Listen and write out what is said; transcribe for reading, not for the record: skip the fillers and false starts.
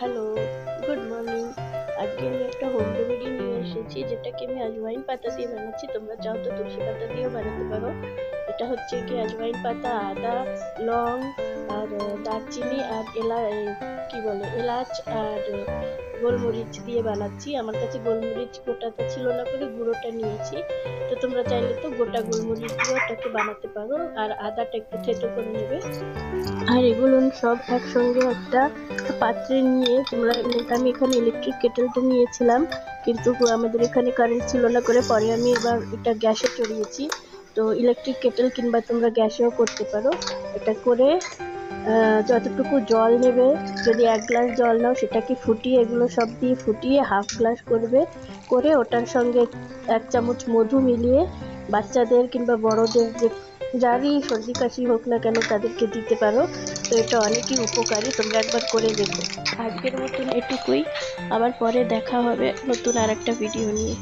Hello, good morning. আজকে আমি একটা হোম রেমেডি নিয়ে এসেছি, যেটাকে আমি আজওয়াইন পাতা দিয়ে বানাচ্ছি। তোমরা চাও তো তুলসী পাতা দিয়েও বানাতে পারো। এটা হচ্ছে কি আজওয়াইন পাতা, আদা, লং আর দারচিনি আর এলাচ আর গোলমরিচ দিয়ে বানাচ্ছি। আমার কাছে গোলমরিচ গোটাটা ছিল না, করে গুঁড়োটা নিয়েছি। তো তোমরা চাইলে তো গোটা গোলমরিচ দিয়ে ওটাকে বানাতে পারো, আর আদাটা একটু থেতো করে নেবে। আর এগুলো সব একসঙ্গে একটা পাত্রে নিয়ে আমি এখানে ইলেকট্রিক কেটেলটা নিয়েছিলাম, কিন্তু আমাদের এখানে কারেন্ট ছিল না, করে পরে আমি এবার এটা গ্যাসে চড়িয়েছি। তো ইলেকট্রিক কেটেল কিংবা তোমরা গ্যাসেও করতে পারো। এটা করে যতটুকু জল নেবে, যদি 1 গ্লাস জল নাও সেটাকে ফুটিয়ে, এগুলো সব দিয়ে ফুটিয়ে হাফ গ্লাস করবে, করে ওটার সঙ্গে 1 চামচ মধু মিলিয়ে বাচ্চাদের কিংবা বড়দের যারই সর্দি কাশি হোক না কেন তাদেরকে দিতে পারো। তো এটা অনেকই উপকারী, তোমরা একবার করে দেখো। আজকের মতন এটুকুই, আবার পরে দেখা হবে নতুন আর একটা ভিডিও নিয়ে।